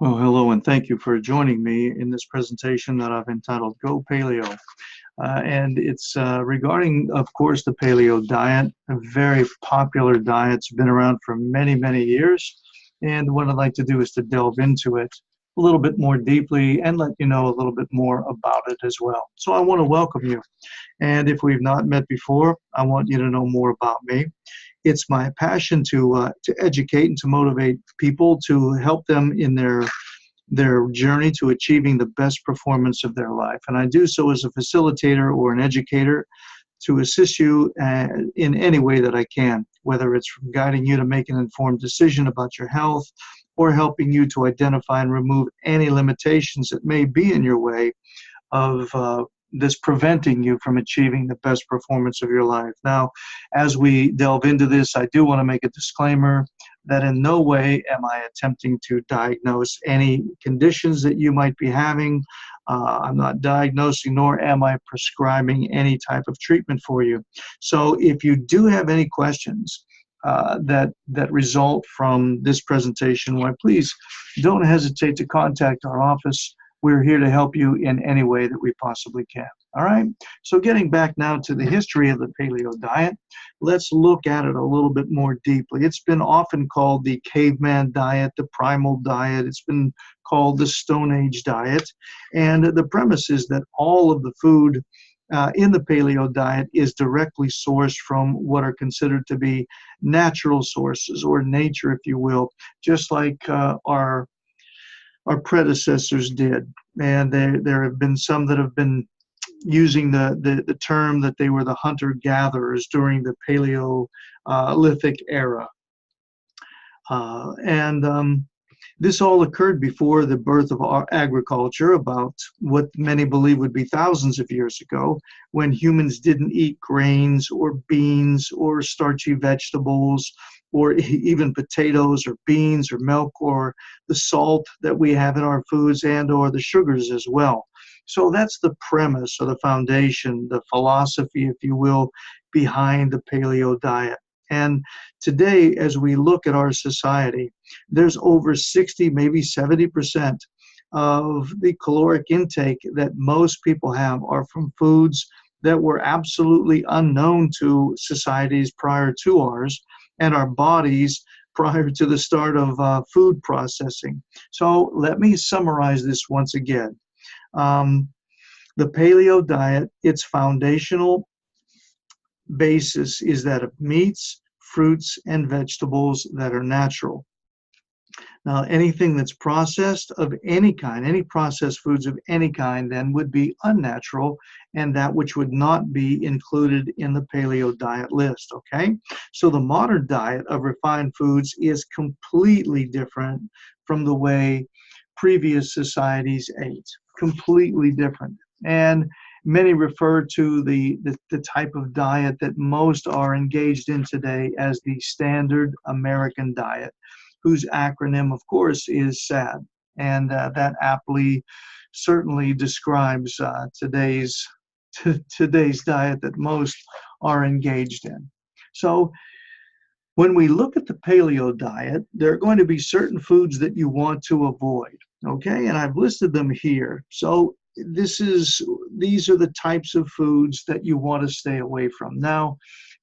Well, hello, and thank you for joining me in this presentation that I've entitled Go Paleo. And it's regarding, of course, the paleo diet, a very popular diet. It's been around for many, many years. And what I'd like to do is to delve into it a little bit more deeply and let you know a little bit more about it as well. So I want to welcome you. And if we've not met before, I want you to know more about me. It's my passion to educate and to motivate people to help them in their journey to achieving the best performance of their life. And I do so as a facilitator or an educator to assist you in any way that I can, whether it's guiding you to make an informed decision about your health or helping you to identify and remove any limitations that may be in your way of this preventing you from achieving the best performance of your life. Now, as we delve into this, I do want to make a disclaimer that in no way am I attempting to diagnose any conditions that you might be having. I'm not diagnosing, nor am I prescribing any type of treatment for you. So if you do have any questions that result from this presentation, why please don't hesitate to contact our office. We're here to help you in any way that we possibly can. All right. So getting back now to the history of the paleo diet, let's look at it a little bit more deeply. It's been often called the caveman diet, the primal diet. It's been called the Stone Age diet. And the premise is that all of the food in the paleo diet is directly sourced from what are considered to be natural sources, or nature, if you will, just like our predecessors did. And there have been some that have been using the term that they were the hunter-gatherers during the Paleolithic era. And this all occurred before the birth of our agriculture, about what many believe would be thousands of years ago, when humans didn't eat grains or beans or starchy vegetables or even potatoes or beans or milk or the salt that we have in our foods and or the sugars as well. So that's the premise or the foundation, the philosophy, if you will, behind the paleo diet. And today, as we look at our society, there's over 60, maybe 70% of the caloric intake that most people have are from foods that were absolutely unknown to societies prior to ours and our bodies prior to the start of food processing. So let me summarize this once again. The paleo diet, its foundational basis is that of meats, fruits, and vegetables that are natural. Now, anything that's processed of any kind, any processed foods of any kind, then would be unnatural, and that which would not be included in the paleo diet list, okay? So the modern diet of refined foods is completely different from the way previous societies ate, completely different. And many refer to the type of diet that most are engaged in today as the standard American diet, whose acronym, of course, is SAD. And that aptly certainly describes today's diet that most are engaged in. So when we look at the paleo diet, there are going to be certain foods that you want to avoid, okay? And I've listed them here. So these are the types of foods that you want to stay away from. Now,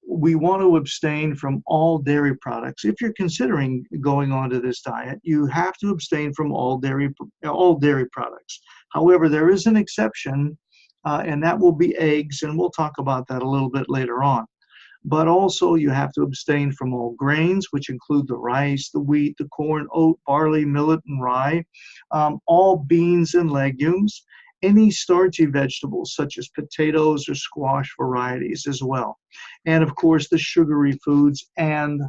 we want to abstain from all dairy products. If you're considering going on to this diet, you have to abstain from all dairy products. However, there is an exception, and that will be eggs, and we'll talk about that a little bit later on. But also you have to abstain from all grains, which include the rice, the wheat, the corn, oat, barley, millet, and rye, all beans and legumes, any starchy vegetables such as potatoes or squash varieties as well. And of course, the sugary foods and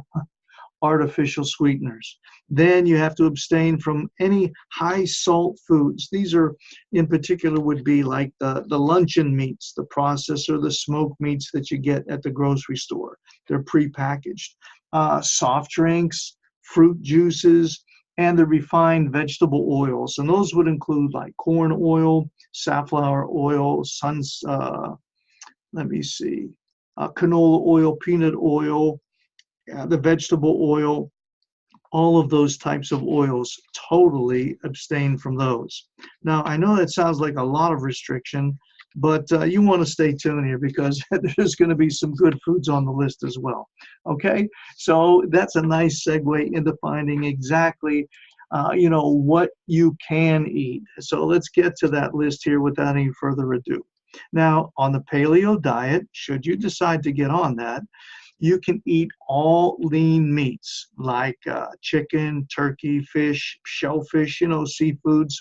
artificial sweeteners. Then you have to abstain from any high salt foods. These are in particular would be like the luncheon meats, the processed or the smoked meats that you get at the grocery store. They're prepackaged. Soft drinks, fruit juices, and the refined vegetable oils. And those would include like corn oil, safflower oil, canola oil, peanut oil, the vegetable oil, all of those types of oils, totally abstain from those. Now, I know that sounds like a lot of restriction, but you want to stay tuned here because there's going to be some good foods on the list as well. Okay, so that's a nice segue into finding exactly, what you can eat. So let's get to that list here without any further ado. Now, on the paleo diet, should you decide to get on that, you can eat all lean meats like chicken, turkey, fish, shellfish, seafoods.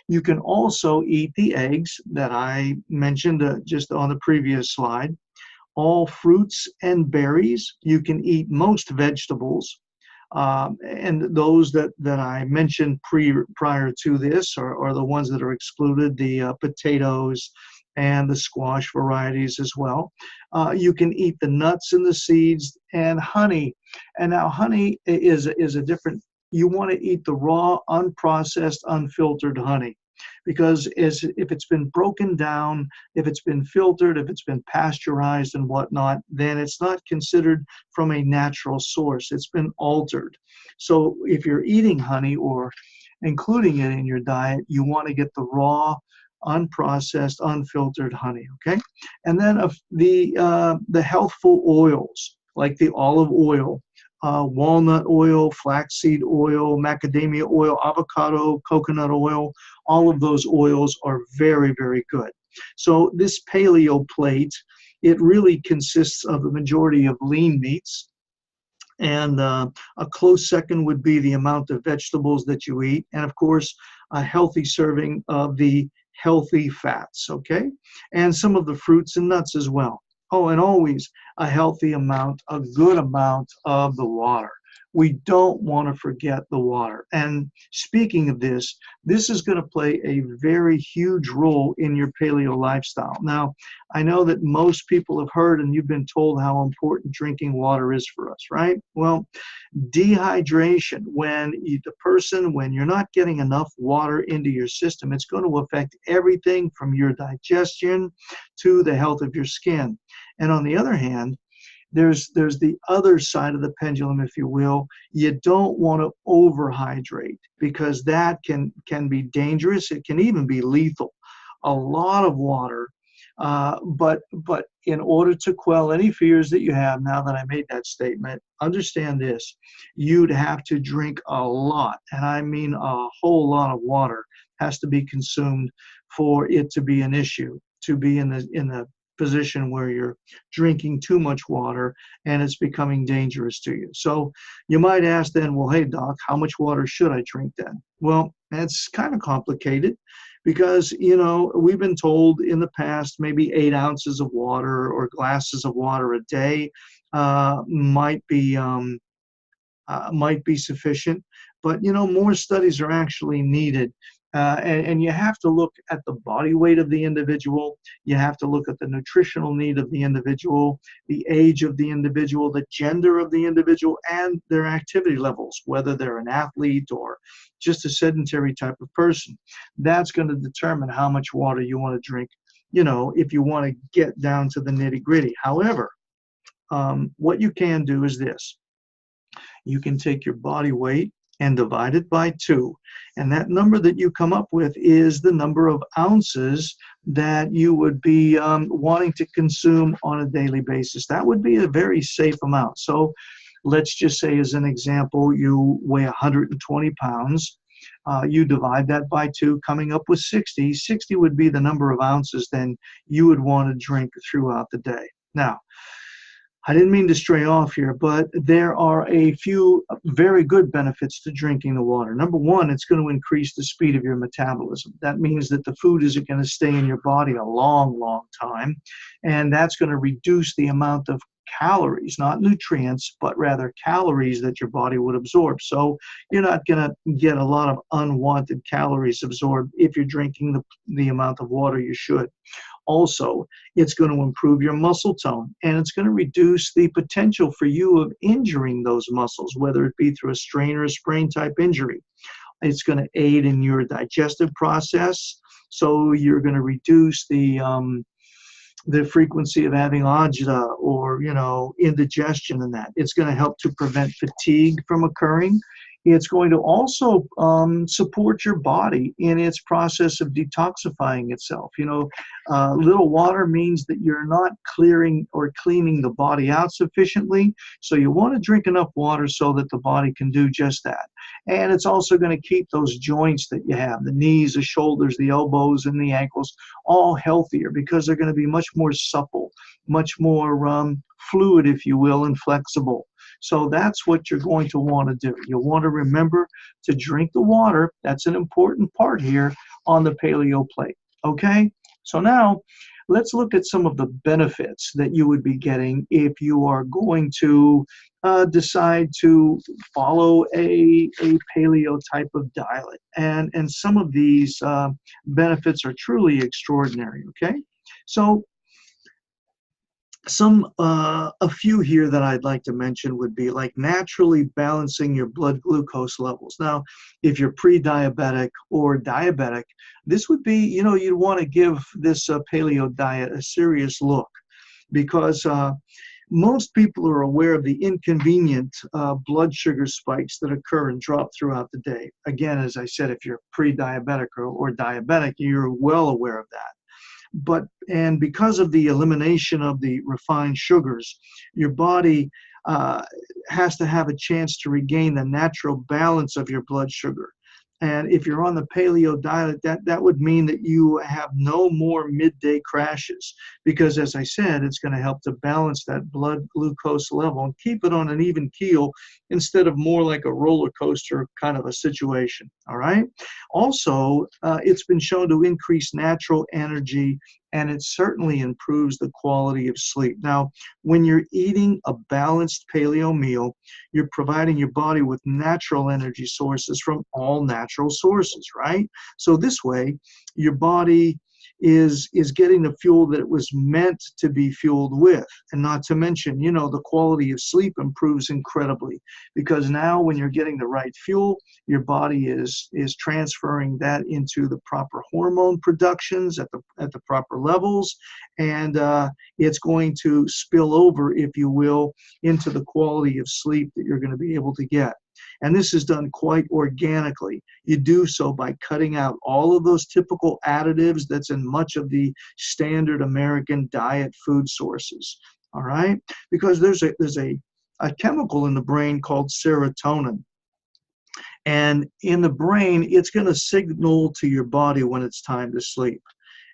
You can also eat the eggs that I mentioned just on the previous slide, all fruits and berries. You can eat most vegetables. And those that I mentioned prior to this are the ones that are excluded, the potatoes and the squash varieties as well. You can eat the nuts and the seeds and honey. And now honey is a different, you want to eat the raw, unprocessed, unfiltered honey. Because if it's been broken down, if it's been filtered, if it's been pasteurized and whatnot, then it's not considered from a natural source. It's been altered. So if you're eating honey or including it in your diet, you want to get the raw, unprocessed, unfiltered honey. Okay, and then the healthful oils like the olive oil, walnut oil, flaxseed oil, macadamia oil, avocado, coconut oil. All of those oils are very, very good. So this paleo plate, it really consists of the majority of lean meats. And a close second would be the amount of vegetables that you eat. And of course, a healthy serving of the healthy fats, okay? And some of the fruits and nuts as well. Oh, and always a healthy amount, a good amount of the water. We don't want to forget the water. And speaking of this is going to play a very huge role in your paleo lifestyle. Now, I know that most people have heard and you've been told how important drinking water is for us, right? Well, dehydration, when you're not getting enough water into your system, it's going to affect everything from your digestion to the health of your skin. And on the other hand, there's the other side of the pendulum, if you will. You don't want to overhydrate because that can be dangerous. It can even be lethal. A lot of water, but in order to quell any fears that you have, now that I made that statement, understand this: you'd have to drink a lot, and I mean a whole lot of water has to be consumed for it to be an issue, to be in the position where you're drinking too much water and it's becoming dangerous to you. So you might ask then, well, hey doc, how much water should I drink then? Well, that's kind of complicated because, we've been told in the past maybe 8 ounces of water or glasses of water a day might be sufficient, but more studies are actually needed. And you have to look at the body weight of the individual. You have to look at the nutritional need of the individual, the age of the individual, the gender of the individual, and their activity levels, whether they're an athlete or just a sedentary type of person. That's going to determine how much water you want to drink, if you want to get down to the nitty-gritty. However, what you can do is this. You can take your body weight and divide it by 2. And that number that you come up with is the number of ounces that you would be wanting to consume on a daily basis. That would be a very safe amount. So let's just say, as an example, you weigh 120 pounds. You divide that by 2, coming up with 60. 60 would be the number of ounces then you would want to drink throughout the day. Now, I didn't mean to stray off here, but there are a few very good benefits to drinking the water. Number one, it's going to increase the speed of your metabolism. That means that the food isn't going to stay in your body a long, long time, and that's going to reduce the amount of calories, not nutrients, but rather calories that your body would absorb. So you're not going to get a lot of unwanted calories absorbed if you're drinking the amount of water you should. Also, it's going to improve your muscle tone, and it's going to reduce the potential for you of injuring those muscles, whether it be through a strain or a sprain type injury. It's going to aid in your digestive process, so you're going to reduce the frequency of having agita or indigestion and that. It's going to help to prevent fatigue from occurring. It's going to also support your body in its process of detoxifying itself. Little water means that you're not clearing or cleaning the body out sufficiently. So you want to drink enough water so that the body can do just that. And it's also going to keep those joints that you have, the knees, the shoulders, the elbows, and the ankles, all healthier because they're going to be much more supple, much more fluid, if you will, and flexible. So that's what you're going to want to do. You'll want to remember to drink the water. That's an important part here on the paleo plate. Okay? So now let's look at some of the benefits that you would be getting if you are going to decide to follow a paleo type of diet. And some of these benefits are truly extraordinary. Okay? So a few here that I'd like to mention would be like naturally balancing your blood glucose levels. Now, if you're pre-diabetic or diabetic, this would be, you'd want to give this paleo diet a serious look because most people are aware of the inconvenient blood sugar spikes that occur and drop throughout the day. Again, as I said, if you're pre-diabetic or diabetic, you're well aware of that. And because of the elimination of the refined sugars, your body has to have a chance to regain the natural balance of your blood sugar. And if you're on the paleo diet, that would mean that you have no more midday crashes because, as I said, it's going to help to balance that blood glucose level and keep it on an even keel instead of more like a roller coaster kind of a situation, all right? Also, it's been shown to increase natural energy, and it certainly improves the quality of sleep. Now, when you're eating a balanced paleo meal, you're providing your body with natural energy sources from all natural sources, right? So this way, your body is getting the fuel that it was meant to be fueled with. And not to mention, the quality of sleep improves incredibly because now when you're getting the right fuel, your body is transferring that into the proper hormone productions at the proper levels, and it's going to spill over, if you will, into the quality of sleep that you're going to be able to get. And this is done quite organically. You do so by cutting out all of those typical additives that's in much of the standard American diet food sources. All right? Because there's a chemical in the brain called serotonin. And in the brain, it's going to signal to your body when it's time to sleep.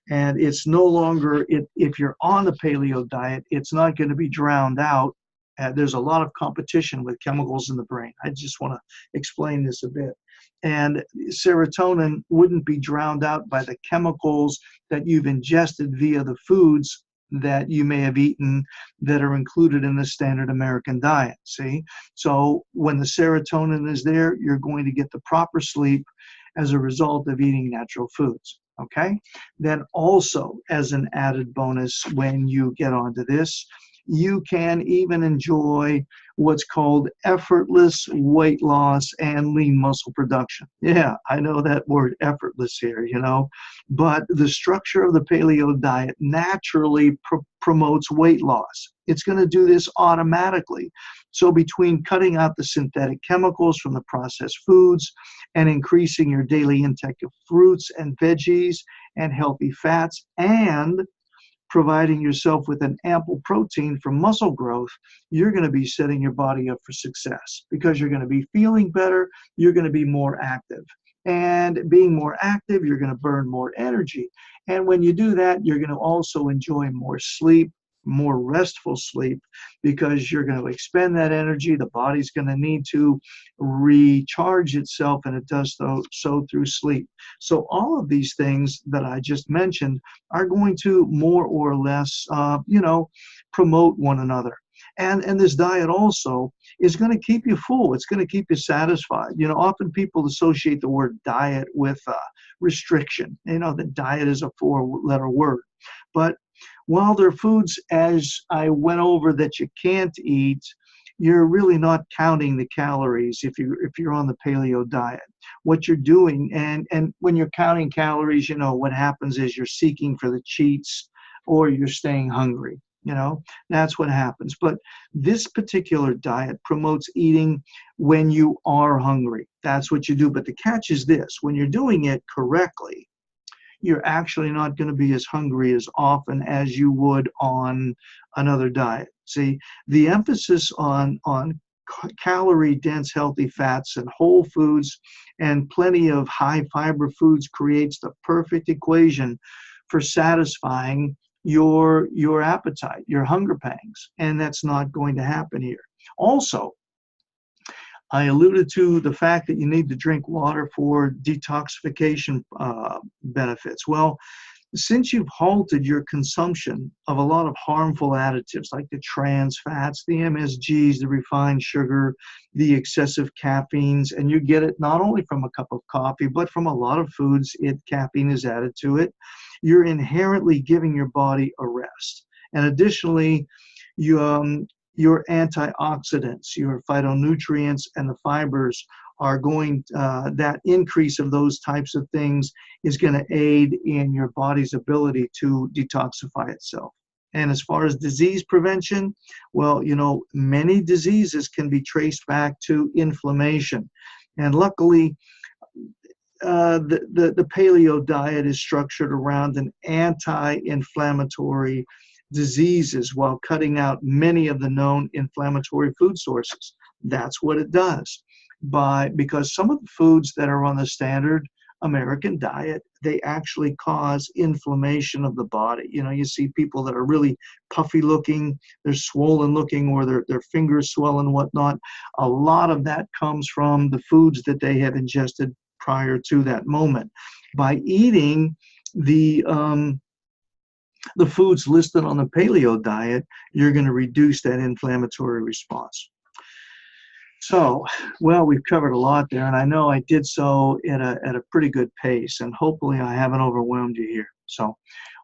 And it's no longer, if you're on the paleo diet, it's not going to be drowned out. There's a lot of competition with chemicals in the brain. I just want to explain this a bit. And serotonin wouldn't be drowned out by the chemicals that you've ingested via the foods that you may have eaten that are included in the standard American diet, see? So when the serotonin is there, you're going to get the proper sleep as a result of eating natural foods, okay? Then also, as an added bonus, when you get onto this, you can even enjoy what's called effortless weight loss and lean muscle production. Yeah, I know that word effortless here, but the structure of the paleo diet naturally promotes weight loss. It's going to do this automatically. So between cutting out the synthetic chemicals from the processed foods and increasing your daily intake of fruits and veggies and healthy fats and providing yourself with an ample protein for muscle growth, you're going to be setting your body up for success because you're going to be feeling better, you're going to be more active. And being more active, you're going to burn more energy. And when you do that, you're going to also enjoy more sleep, more restful sleep, because you're going to expend that energy. The body's going to need to recharge itself, and it does so through sleep. So all of these things that I just mentioned are going to more or less, promote one another. And this diet also is going to keep you full. It's going to keep you satisfied. Often people associate the word diet with restriction. The diet is a four-letter word. But while there are foods, as I went over, that you can't eat, you're really not counting the calories if you're on the paleo diet. What you're doing, and when you're counting calories, what happens is you're seeking for the cheats or you're staying hungry. That's what happens. But this particular diet promotes eating when you are hungry. That's what you do. But the catch is this: when you're doing it correctly, you're actually not going to be as hungry as often as you would on another diet. See, the emphasis on calorie dense healthy fats and whole foods and plenty of high fiber foods creates the perfect equation for satisfying your appetite, your hunger pangs, and that's not going to happen here. Also, I alluded to the fact that you need to drink water for detoxification benefits. Well, since you've halted your consumption of a lot of harmful additives like the trans fats, the MSGs, the refined sugar, the excessive caffeines, and you get it not only from a cup of coffee, but from a lot of foods, caffeine is added to it, you're inherently giving your body a rest. And additionally, your antioxidants, your phytonutrients, and the fibers are going, that increase of those types of things is going to aid in your body's ability to detoxify itself. And as far as disease prevention, well, many diseases can be traced back to inflammation. And luckily, the paleo diet is structured around an anti-inflammatory diseases while cutting out many of the known inflammatory food sources. That's what it does. Because some of the foods that are on the standard American diet, they actually cause inflammation of the body. You see people that are really puffy looking, they're swollen looking, or their fingers swell and whatnot. A lot of that comes from the foods that they have ingested prior to that moment. By eating the foods listed on the paleo diet, you're going to reduce that inflammatory response. So, well, we've covered a lot there, and I know I did so at a pretty good pace, and hopefully I haven't overwhelmed you here. So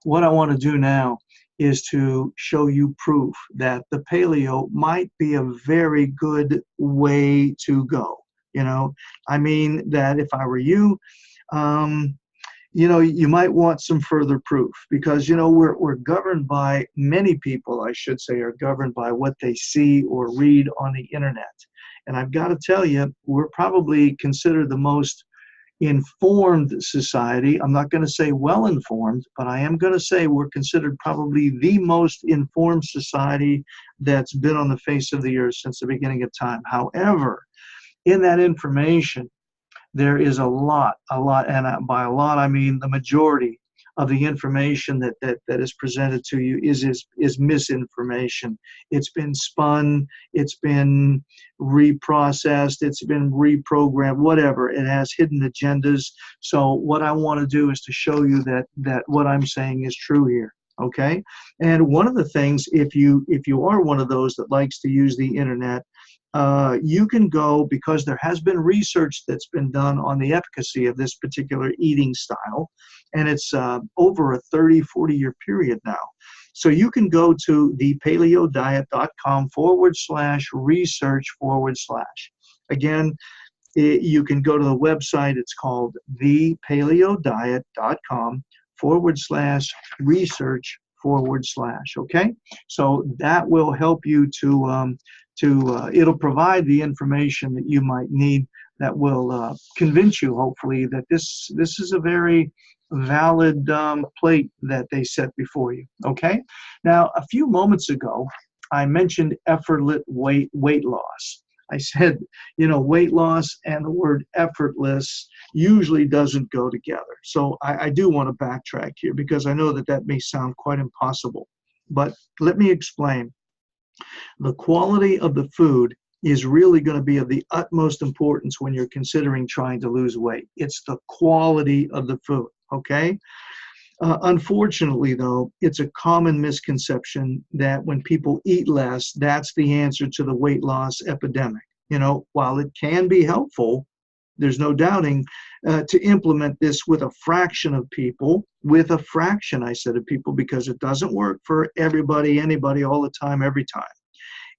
what I want to do now is to show you proof that the paleo might be a very good way to go. I mean that if I were you, you might want some further proof because, we're governed by, many people, I should say, are governed by what they see or read on the internet. And I've got to tell you, we're probably considered the most informed society. I'm not going to say well-informed, but I am going to say we're considered probably the most informed society that's been on the face of the earth since the beginning of time. However, in that information, there is a lot, and by a lot, I mean the majority of the information that is presented to you is misinformation. It's been spun, it's been reprocessed, it's been reprogrammed, whatever. It has hidden agendas. So what I want to do is to show you that what I'm saying is true here. Okay? And one of the things, if you are one of those that likes to use the internet, you can go, because there has been research that's been done on the efficacy of this particular eating style, and it's over a 40 year period now. So you can go to thepaleodiet.com/research/. Again, you can go to the website. It's called thepaleodiet.com/research/. Okay, so that will help you to it'll provide the information that you might need that will convince you, hopefully, that this is a very valid plate that they set before you. Okay, now a few moments ago I mentioned effortless weight loss. I said, weight loss and the word effortless usually doesn't go together. So I do want to backtrack here because I know that may sound quite impossible. But let me explain. The quality of the food is really going to be of the utmost importance when you're considering trying to lose weight. It's the quality of the food, okay? Unfortunately, though, it's a common misconception that when people eat less, that's the answer to the weight loss epidemic. While it can be helpful, there's no doubting, to implement this with a fraction of people, I said, of people, because it doesn't work for everybody, anybody, all the time, every time.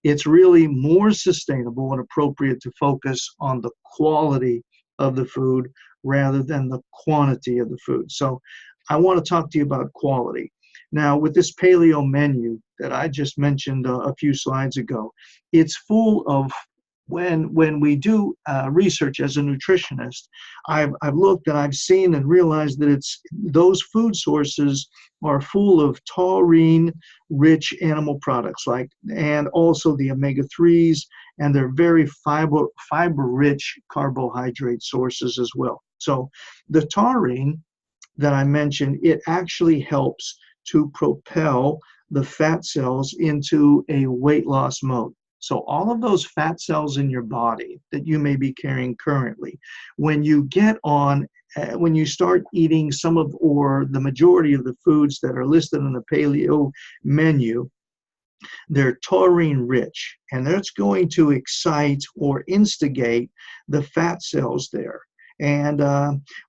It's really more sustainable and appropriate to focus on the quality of the food rather than the quantity of the food. So I want to talk to you about quality. Now, with this paleo menu that I just mentioned a few slides ago, it's full of, when we do research as a nutritionist, I've looked and I've seen and realized that those food sources are full of taurine-rich animal products, and also the omega-3s, and they're very fiber-rich carbohydrate sources as well. So the taurine that I mentioned, it actually helps to propel the fat cells into a weight loss mode. So all of those fat cells in your body that you may be carrying currently, when you start eating some of, or the majority of the foods that are listed on the paleo menu, they're taurine rich, and that's going to excite or instigate the fat cells there. And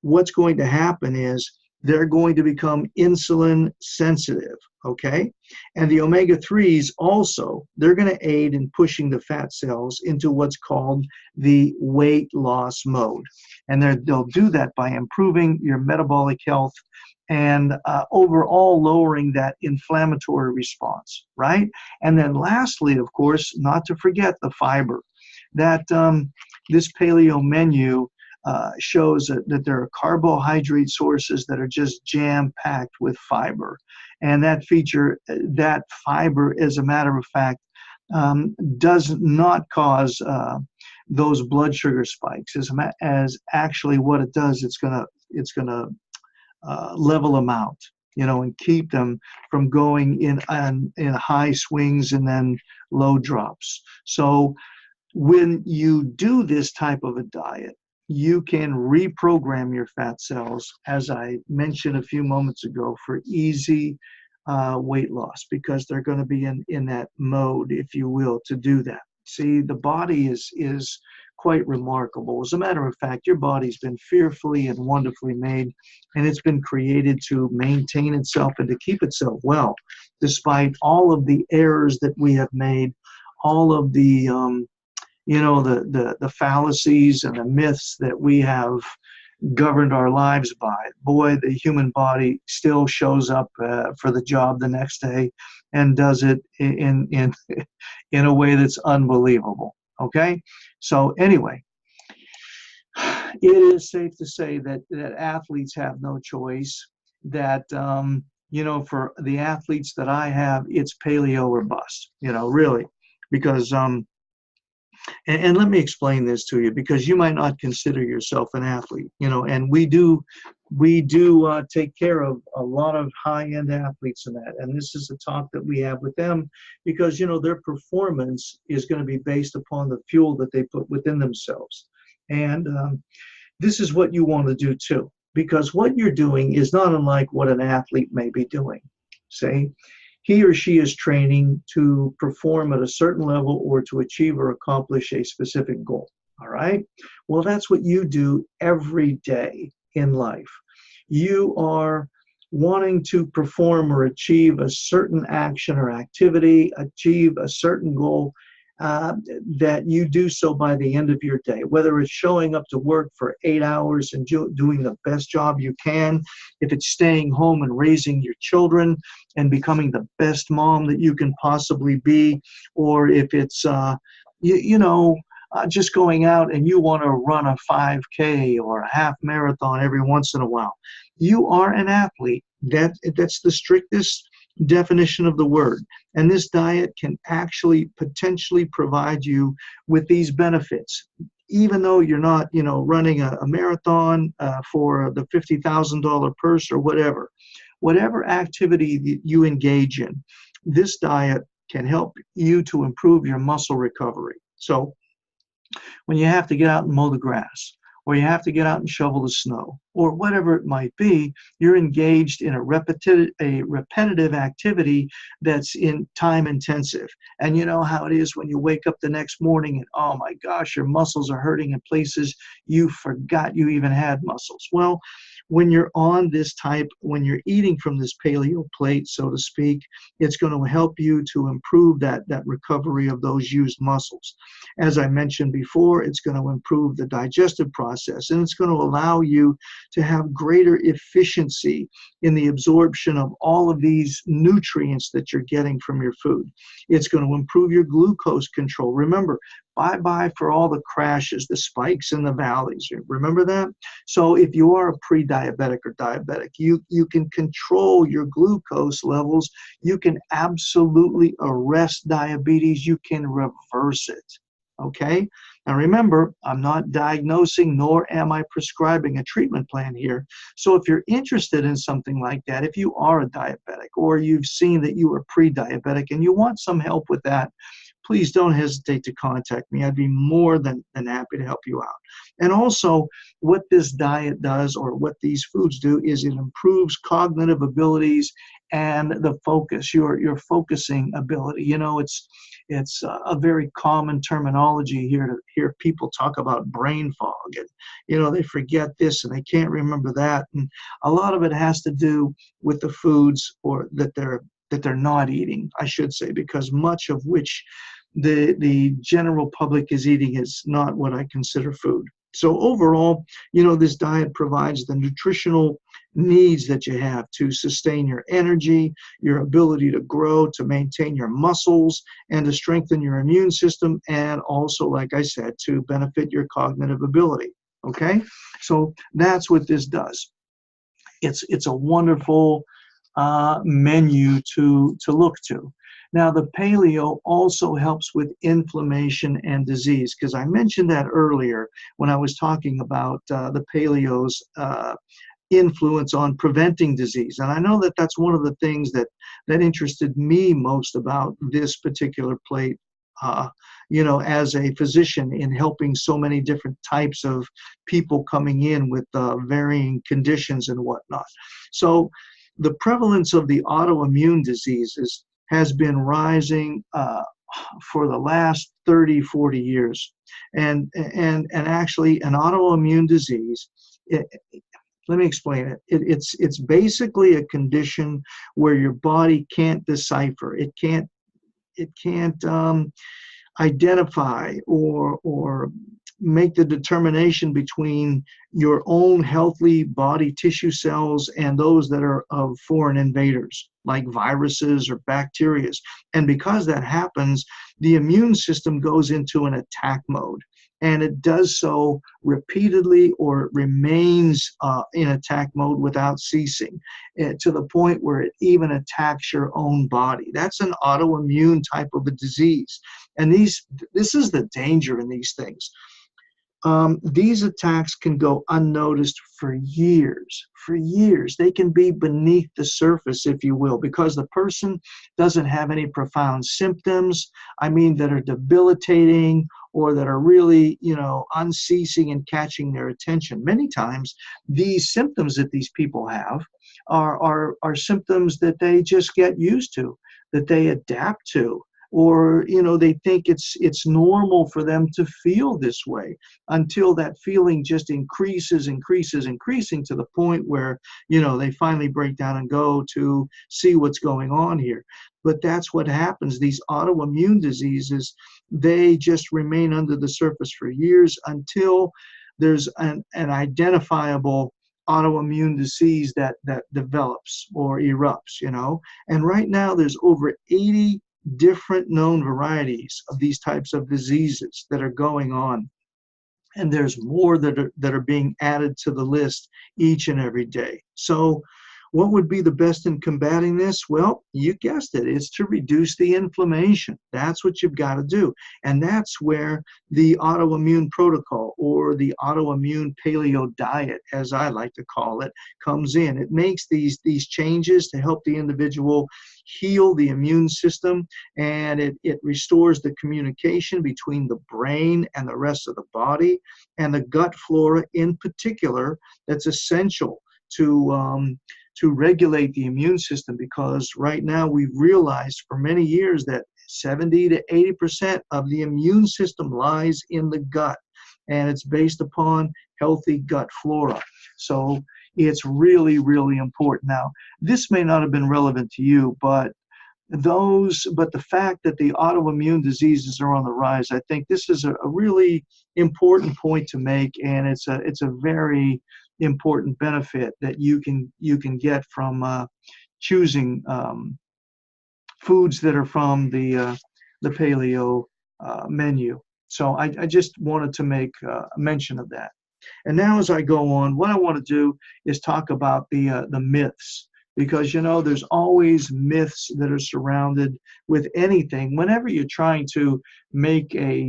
what's going to happen is they're going to become insulin sensitive, okay? And the omega-3s also, they're going to aid in pushing the fat cells into what's called the weight loss mode. And they'll do that by improving your metabolic health and overall lowering that inflammatory response, right? And then lastly, of course, not to forget the fiber. That this paleo menu shows that there are carbohydrate sources that are just jam-packed with fiber. And that fiber, as a matter of fact, does not cause those blood sugar spikes. As actually what it does, it's gonna level them out, and keep them from going in high swings and then low drops. So when you do this type of a diet, you can reprogram your fat cells, as I mentioned a few moments ago, for easy weight loss, because they're going to be in that mode, if you will, to do that. See, the body is quite remarkable. As a matter of fact, your body's been fearfully and wonderfully made, and it's been created to maintain itself and to keep itself well, despite all of the errors that we have made, all of the the fallacies and the myths that we have governed our lives by. Boy, the human body still shows up for the job the next day and does it in a way that's unbelievable. Okay? So anyway, it is safe to say that athletes have no choice, that for the athletes that I have, it's paleo or bust, really, because and let me explain this to you, because you might not consider yourself an athlete, and we do take care of a lot of high-end athletes in that. And this is the talk that we have with them, because, their performance is going to be based upon the fuel that they put within themselves. And this is what you want to do too, because what you're doing is not unlike what an athlete may be doing. Say, he or she is training to perform at a certain level or to achieve or accomplish a specific goal. All right? Well, that's what you do every day in life. You are wanting to perform or achieve a certain action or activity, achieve a certain goal, that you do so by the end of your day, whether it's showing up to work for 8 hours and doing the best job you can, if it's staying home and raising your children and becoming the best mom that you can possibly be, or if it's just going out and you want to run a 5K or a half marathon every once in a while. You are an athlete. That's the strictest definition of the word. And this diet can actually potentially provide you with these benefits, even though you're not, running a marathon for the $50,000 purse or whatever activity that you engage in. This diet can help you to improve your muscle recovery. So when you have to get out and mow the grass, or you have to get out and shovel the snow, or whatever it might be, you're engaged in a repetitive activity that's in time intensive. And you know how it is when you wake up the next morning and, oh my gosh, your muscles are hurting in places you forgot you even had muscles. Well, when you're on this type, when you're eating from this paleo plate, so to speak, it's going to help you to improve that recovery of those used muscles. As I mentioned before, it's going to improve the digestive process, and it's going to allow you to have greater efficiency in the absorption of all of these nutrients that you're getting from your food. It's going to improve your glucose control. Remember, bye-bye for all the crashes, the spikes and the valleys. Remember that? So if you are a pre-diabetic or diabetic, you can control your glucose levels. You can absolutely arrest diabetes. You can reverse it. Okay? Now remember, I'm not diagnosing nor am I prescribing a treatment plan here. So if you're interested in something like that, if you are a diabetic or you've seen that you are pre-diabetic and you want some help with that, please don't hesitate to contact me. I'd be more than happy to help you out. And also, what this diet does, or what these foods do, is it improves cognitive abilities and the focus, your focusing ability. You know, it's a very common terminology here to hear people talk about brain fog, and you know, they forget this and they can't remember that, and a lot of it has to do with the foods or that they're not eating, I should say, because much of which the general public is eating is not what I consider food. So overall, you know, this diet provides the nutritional needs that you have to sustain your energy, your ability to grow, to maintain your muscles, and to strengthen your immune system, and also, like I said, to benefit your cognitive ability. Okay? So that's what this does. It's a wonderful menu to look to. Now, the paleo also helps with inflammation and disease, because I mentioned that earlier when I was talking about the paleo's influence on preventing disease. And I know that that's one of the things that interested me most about this particular plate, you know, as a physician, in helping so many different types of people coming in with varying conditions and whatnot. So the prevalence of the autoimmune diseases has been rising for the last 30, 40 years. And actually, an autoimmune disease, let me explain it. It's basically a condition where your body can't decipher. It can't identify or make the determination between your own healthy body tissue cells and those that are of foreign invaders, like viruses or bacteria. And because that happens, the immune system goes into an attack mode. And it does so repeatedly, or remains in attack mode without ceasing, to the point where it even attacks your own body. That's an autoimmune type of a disease. And this is the danger in these things. These attacks can go unnoticed for years. For years. They can be beneath the surface, if you will, because the person doesn't have any profound symptoms, I mean, that are debilitating or that are really, you know, unceasing and catching their attention. Many times, these symptoms that these people have are symptoms that they just get used to, that they adapt to, or you know, they think it's normal for them to feel this way, until that feeling just increasing to the point where, you know, they finally break down and go to see what's going on here. But that's what happens. These autoimmune diseases, they just remain under the surface for years until there's an identifiable autoimmune disease that develops or erupts, you know. And right now there's over 80 different known varieties of these types of diseases that are going on. And there's more that are being added to the list each and every day. So what would be the best in combating this? Well, you guessed it. It's to reduce the inflammation. That's what you've got to do. And that's where the autoimmune protocol, or the autoimmune paleo diet, as I like to call it, comes in. It makes these changes to help the individual heal the immune system, and it restores the communication between the brain and the rest of the body, and the gut flora in particular, that's essential to regulate the immune system. Because right now we've realized for many years that 70 to 80% of the immune system lies in the gut. and it's based upon healthy gut flora. So it's really, really important. Now, this may not have been relevant to you, but the fact that the autoimmune diseases are on the rise, I think this is a really important point to make, and it's a very important benefit that you can get from choosing foods that are from the paleo menu. So I just wanted to make mention of that. And now, as I go on, what I want to do is talk about the myths, because there's always myths that are surrounded with anything. Whenever you're trying to make a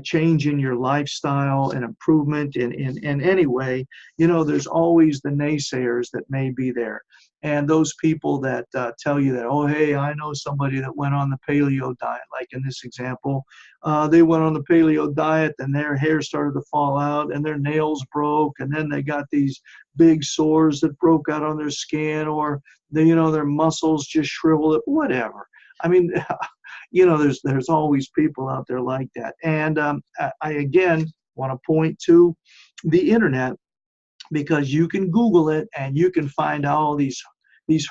change in your lifestyle, an improvement in any way, there's always the naysayers that may be there. And those people that tell you that, oh, hey, I know somebody that went on the paleo diet, like in this example, they went on the paleo diet and their hair started to fall out and their nails broke, and then they got these big sores that broke out on their skin, or their muscles just shriveled up, whatever. I mean, there's always people out there like that. And I again want to point to the internet, because you can Google it and you can find all these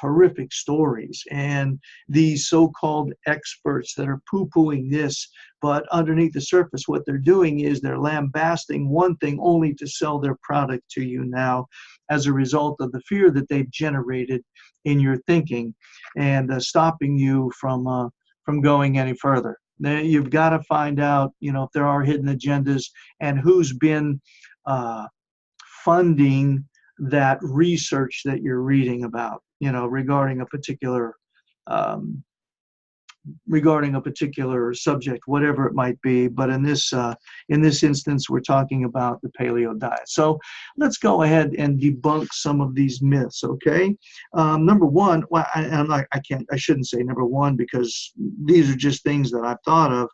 horrific stories and these so-called experts that are poo-pooing this, but underneath the surface, what they're doing is they're lambasting one thing only to sell their product to you now, as a result of the fear that they've generated in your thinking, and stopping you from going any further. You've got to find out, if there are hidden agendas and who's been funding that research that you're reading about, regarding a particular subject, whatever it might be. But in this instance, we're talking about the paleo diet. So let's go ahead and debunk some of these myths. Okay, number one. Well, I shouldn't say number one, because these are just things that I've thought of.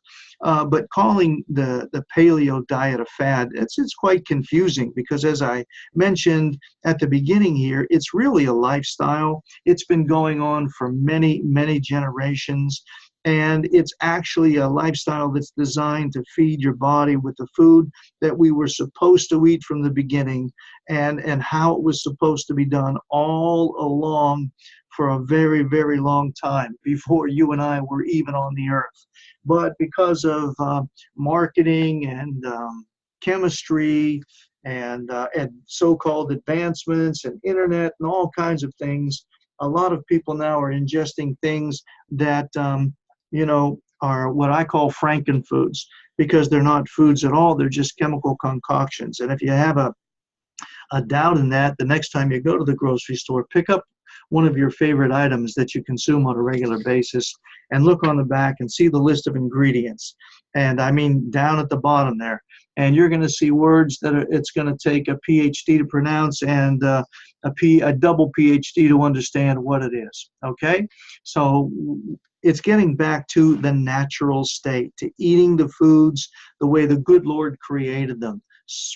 But calling the paleo diet a fad, it's quite confusing, because as I mentioned at the beginning here, it's really a lifestyle. It's been going on for many, many generations. And it's actually a lifestyle that's designed to feed your body with the food that we were supposed to eat from the beginning, and how it was supposed to be done all along for a very, very long time before you and I were even on the earth. But because of marketing and chemistry and so-called advancements and internet and all kinds of things, a lot of people now are ingesting things that are what I call frankenfoods, because they're not foods at all. They're just chemical concoctions. And if you have a doubt in that, the next time you go to the grocery store, pick up one of your favorite items that you consume on a regular basis and look on the back and see the list of ingredients. And I mean, down at the bottom there, and you're going to see words that it's going to take a PhD to pronounce, and a double PhD to understand what it is. Okay, so it's getting back to the natural state, to eating the foods the way the good Lord created them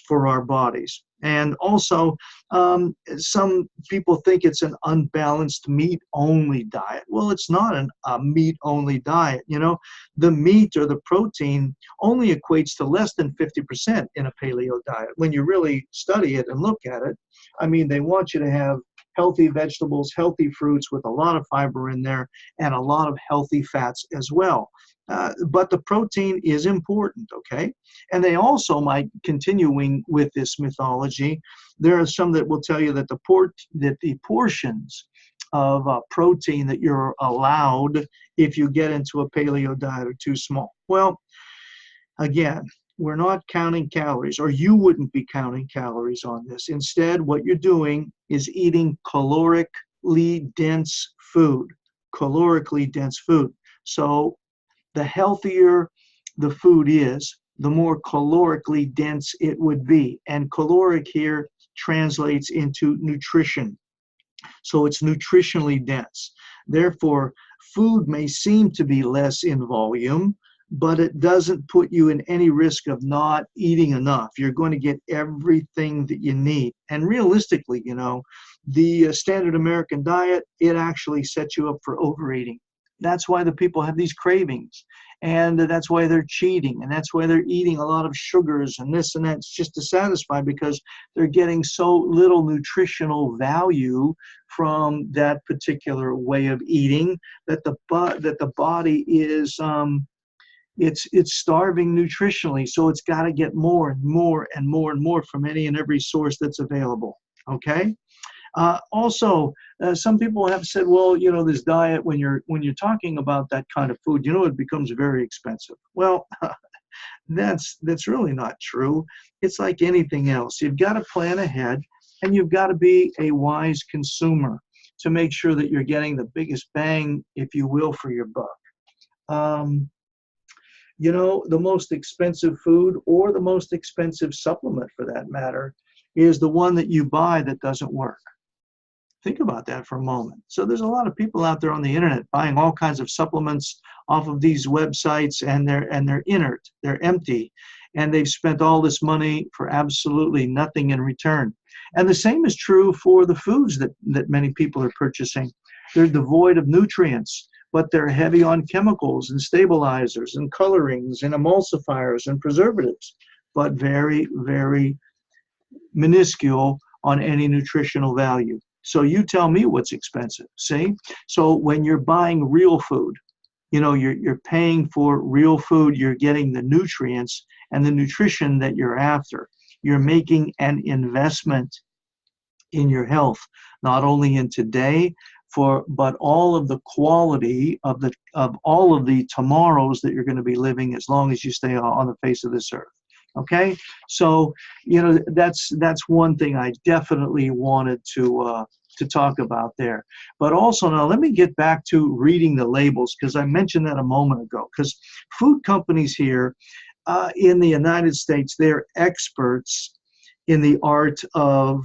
for our bodies. And also, some people think it's an unbalanced meat-only diet. Well, it's not a meat-only diet. The meat or the protein only equates to less than 50% in a paleo diet. When you really study it and look at it, I mean, they want you to have healthy vegetables, healthy fruits with a lot of fiber in there, and a lot of healthy fats as well. But the protein is important, okay? And they also might, continuing with this mythology, there are some that will tell you that the portions of protein that you're allowed if you get into a paleo diet are too small. Well, again, we're not counting calories, or you wouldn't be counting calories on this. Instead, what you're doing is eating calorically dense food. Calorically dense food. So the healthier the food is, the more calorically dense it would be. And caloric here translates into nutrition. So it's nutritionally dense. Therefore, food may seem to be less in volume, but it doesn't put you in any risk of not eating enough. You're going to get everything that you need. And realistically, the standard American diet, it actually sets you up for overeating. That's why the people have these cravings. And that's why they're cheating, and that's why they're eating a lot of sugars and this and that. It's just to satisfy, because they're getting so little nutritional value from that particular way of eating, that the body is it's starving nutritionally, so it's got to get more and more and more and more from any and every source that's available. Okay. Also, some people have said, well, this diet, when you're talking about that kind of food, it becomes very expensive. Well, that's really not true. It's like anything else. You've got to plan ahead, and you've got to be a wise consumer to make sure that you're getting the biggest bang, if you will, for your buck. Um, the most expensive food, or the most expensive supplement for that matter, is the one that you buy that doesn't work. Think about that for a moment. So there's a lot of people out there on the internet buying all kinds of supplements off of these websites, and they're inert, they're empty, and they've spent all this money for absolutely nothing in return. And the same is true for the foods that many people are purchasing. They're devoid of nutrients, but they're heavy on chemicals and stabilizers and colorings and emulsifiers and preservatives, but very, very minuscule on any nutritional value. So you tell me what's expensive, see? So when you're buying real food, you're paying for real food, you're getting the nutrients and the nutrition that you're after. You're making an investment in your health, not only in today, but all of the quality of all of the tomorrows that you're going to be living, as long as you stay on the face of this earth. Okay, so that's one thing I definitely wanted to talk about there. But also, now let me get back to reading the labels, because I mentioned that a moment ago. Because food companies here in the United States, they're experts in the art of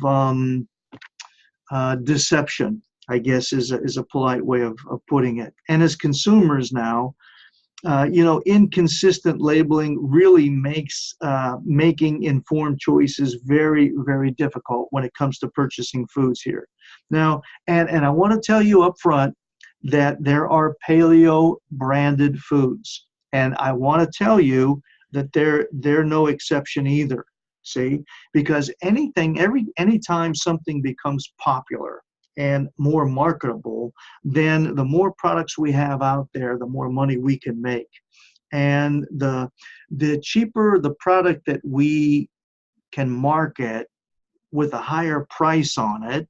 deception, I guess is a polite way of putting it. And as consumers now, inconsistent labeling really makes making informed choices very, very difficult when it comes to purchasing foods here. Now, and I want to tell you up front that there are paleo branded foods, and I want to tell you that they're no exception either. See, because anytime something becomes popular and more marketable, then the more products we have out there, the more money we can make. And the cheaper the product that we can market with a higher price on it,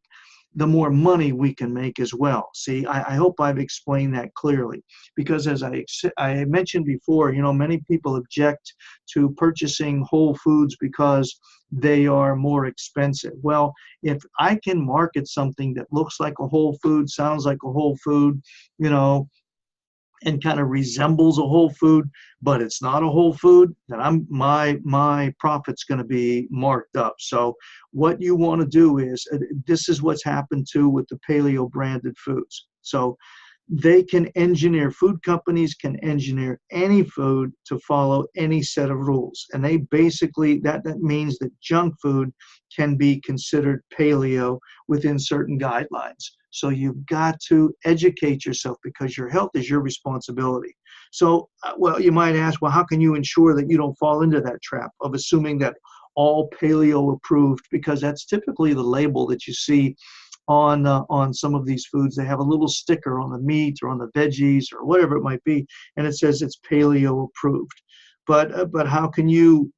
the more money we can make as well. See, I hope I've explained that clearly, because as I mentioned before, many people object to purchasing whole foods because they are more expensive. Well, if I can market something that looks like a whole food, sounds like a whole food, and kind of resembles a whole food, but it's not a whole food, then my profit's going to be marked up. So what you want to do is, this is what's happened to with the paleo branded foods. So food companies can engineer any food to follow any set of rules. And they basically, that means that junk food can be considered paleo within certain guidelines. So you've got to educate yourself, because your health is your responsibility. So, well, you might ask, well, how can you ensure that you don't fall into that trap of assuming that all paleo approved? Because that's typically the label that you see on some of these foods. They have a little sticker on the meat or on the veggies or whatever it might be, and it says it's paleo approved. But how can you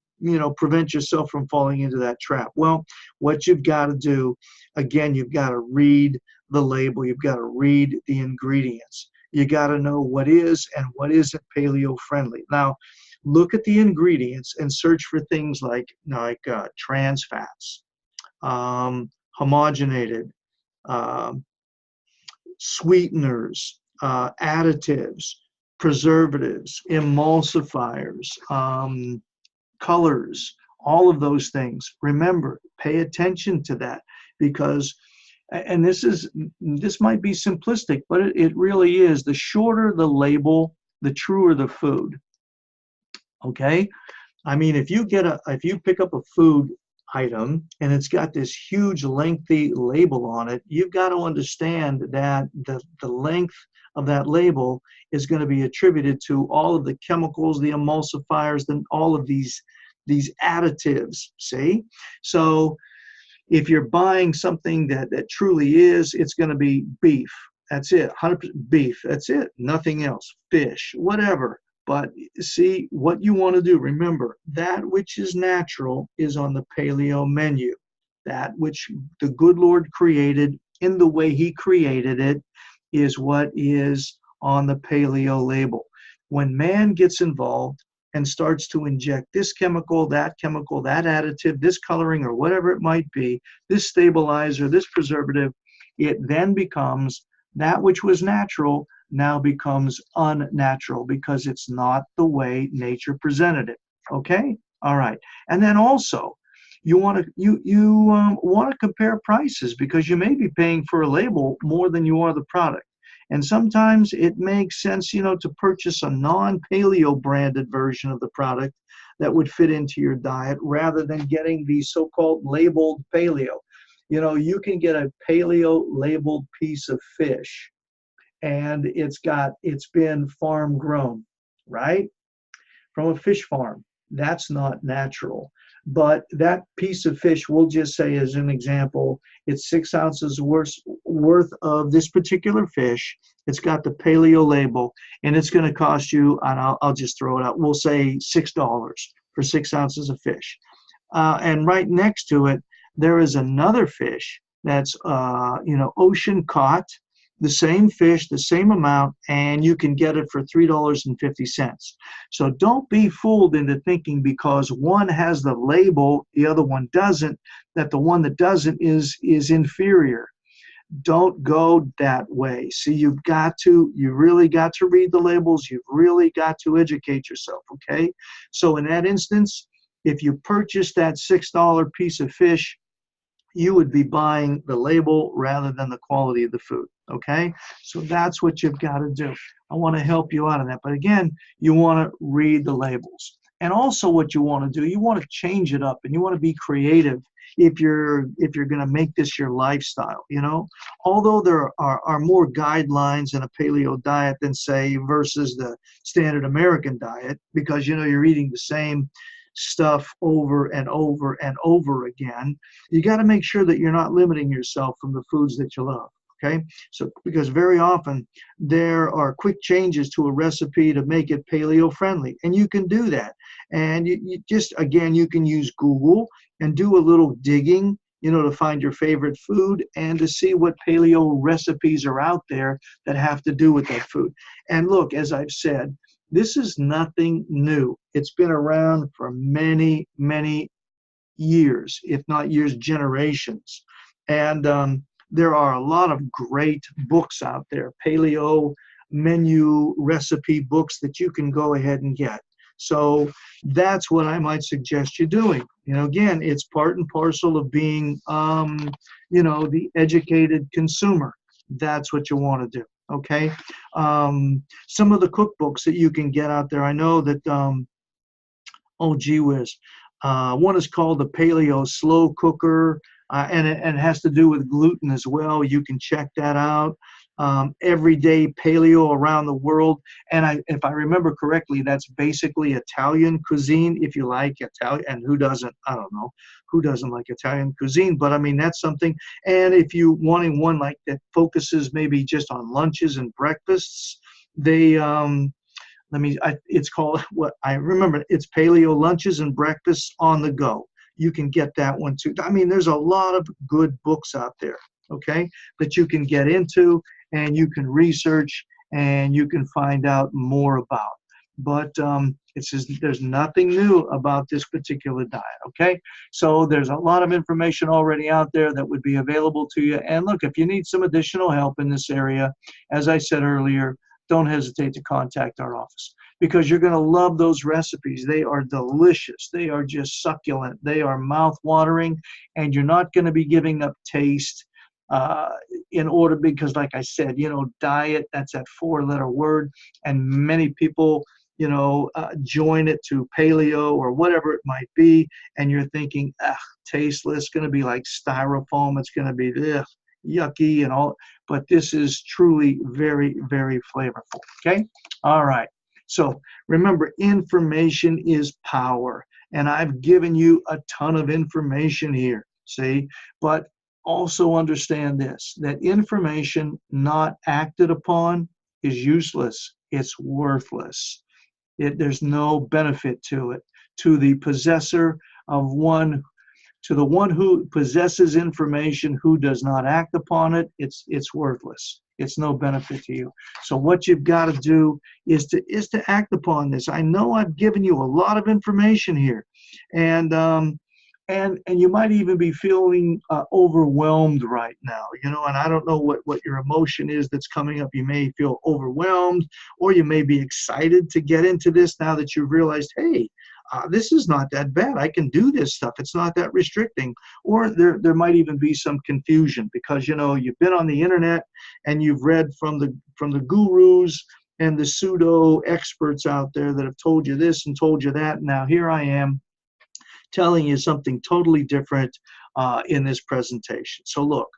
prevent yourself from falling into that trap? Well, what you've got to do, again, you've got to read the label. You've got to read the ingredients. You got to know what is and what isn't paleo friendly. Now, look at the ingredients and search for things like trans fats, homogenated, sweeteners, additives, preservatives, emulsifiers, colors, all of those things. Remember, pay attention to that, because, and this might be simplistic, but it really is, the shorter the label, the truer the food. Okay? I mean, if you pick up a food, item and it's got this huge lengthy label on it, you've got to understand that the length of that label is going to be attributed to all of the chemicals, the emulsifiers, and all of these additives. See? So if you're buying something that truly is, it's going to be beef. That's it. 100% beef. That's it. Nothing else. Fish, whatever. But see, what you want to do, remember, that which is natural is on the paleo menu. That which the good Lord created in the way he created it is what is on the paleo label. When man gets involved and starts to inject this chemical, that additive, this coloring, or whatever it might be, this stabilizer, this preservative, it then becomes that which was natural now becomes unnatural because it's not the way nature presented it. Okay? All right. And then also, you want to compare prices because you may be paying for a label more than you are the product. And sometimes it makes sense, to purchase a non-paleo branded version of the product that would fit into your diet rather than getting the so-called labeled paleo. You can get a paleo labeled piece of fish and it's been farm grown, right? From a fish farm. That's not natural. But that piece of fish, we'll just say as an example, it's 6 ounces worth of this particular fish. It's got the paleo label, and it's going to cost you, and I'll just throw it out, we'll say $6 for 6 ounces of fish. And right next to it, there is another fish that's, ocean caught, the same fish, the same amount, and you can get it for $3.50. So don't be fooled into thinking because one has the label, the other one doesn't, that the one that doesn't is inferior. Don't go that way. See, you really got to read the labels. You've really got to educate yourself, okay? So in that instance, if you purchase that $6 piece of fish, you would be buying the label rather than the quality of the food, okay? So that's what you've got to do. I want to help you out on that. But again, you want to read the labels. And also what you want to do, you want to change it up and you want to be creative if you're going to make this your lifestyle, Although there are more guidelines in a paleo diet than, say, versus the standard American diet, because, you're eating the same stuff over and over and over again, you got to make sure that you're not limiting yourself from the foods that you love. Okay, so because very often there are quick changes to a recipe to make it paleo friendly, and you can do that. And you just, again, you can use Google and do a little digging, to find your favorite food and to see what paleo recipes are out there that have to do with that food. And look, as I've said, this is nothing new. It's been around for many, many years, if not years, generations. And there are a lot of great books out there, paleo menu recipe books that you can go ahead and get. So that's what I might suggest you doing. Again, it's part and parcel of being, the educated consumer. That's what you want to do. Okay. Some of the cookbooks that you can get out there, I know that, oh gee whiz, one is called the Paleo Slow Cooker, and it has to do with gluten as well. You can check that out. Everyday Paleo Around the World, and if I remember correctly, that's basically Italian cuisine, if you like Italian, and who doesn't? I don't know who doesn't like Italian cuisine, but I mean that's something. And if you wanting one like that focuses maybe just on lunches and breakfasts, they it's called, what I remember, it's Paleo Lunches and Breakfasts on the Go. You can get that one too. I mean, there's a lot of good books out there, okay, that you can get into and you can research and you can find out more about. But it says there's nothing new about this particular diet, okay? So there's a lot of information already out there that would be available to you. And look, if you need some additional help in this area, as I said earlier, don't hesitate to contact our office because you're going to love those recipes. They are delicious. They are just succulent. They are mouth-watering, and you're not going to be giving up taste in order, because like I said, diet, that's that 4-letter word, and many people join it to paleo or whatever it might be, and you're thinking, tasteless, going to be like styrofoam, it's going to be yucky and all, but this is truly very, very flavorful. Okay. All right. So remember, information is power, and I've given you a ton of information here. See, but also understand this, that information not acted upon is useless. It's worthless. There's no benefit to it. To the possessor of one, to the one who possesses information who does not act upon it, it's worthless. It's no benefit to you. So what you've got to do is to act upon this. I know I've given you a lot of information here, and you might even be feeling overwhelmed right now, and I don't know what your emotion is that's coming up. You may feel overwhelmed, or you may be excited to get into this now that you've realized, hey, this is not that bad. I can do this stuff. It's not that restricting. Or there might even be some confusion because, you've been on the internet and you've read from the gurus and the pseudo experts out there that have told you this and told you that. Now here I am telling you something totally different in this presentation. So look,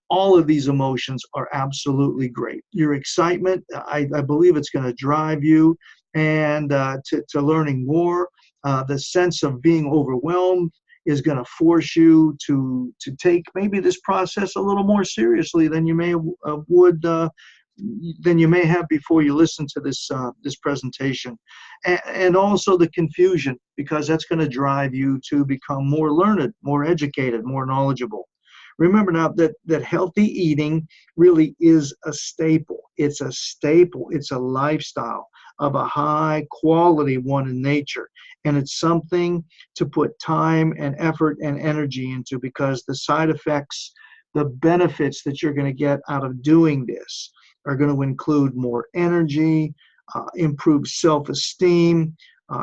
all of these emotions are absolutely great. Your excitement, I believe it's going to drive you and to learning more. The sense of being overwhelmed is going to force you to take maybe this process a little more seriously than you may than you may have before you listen to this presentation, and also the confusion, because that's going to drive you to become more learned, more educated, more knowledgeable. Remember now that healthy eating really is a staple. It's a staple. It's a lifestyle of a high quality one in nature. And it's something to put time and effort and energy into, because the side effects, the benefits that you're going to get out of doing this are going to include more energy, improved self-esteem.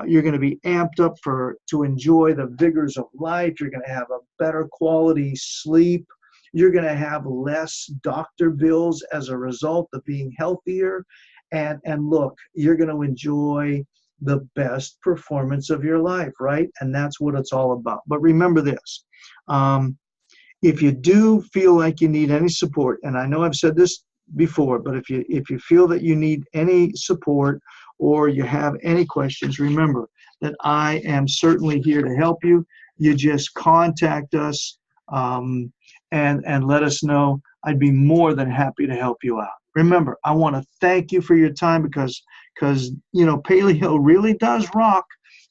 You're going to be amped up to enjoy the vigors of life. You're going to have a better quality sleep. You're going to have less doctor bills as a result of being healthier. And look, you're going to enjoy the best performance of your life, right? And that's what it's all about. But remember this, if you do feel like you need any support, and I know I've said this before, but if you feel that you need any support or you have any questions, remember that I am certainly here to help you. You just contact us and let us know. I'd be more than happy to help you out. Remember, I want to thank you for your time, because paleo really does rock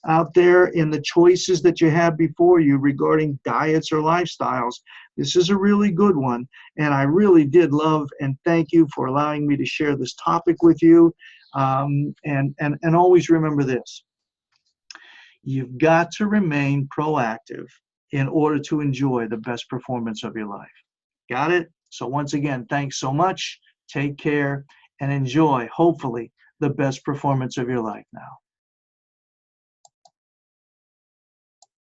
out there in the choices that you have before you regarding diets or lifestyles. This is a really good one, and I really did love and thank you for allowing me to share this topic with you. And always remember this: you've got to remain proactive in order to enjoy the best performance of your life. Got it? So once again, thanks so much. Take care and enjoy, hopefully, the best performance of your life now.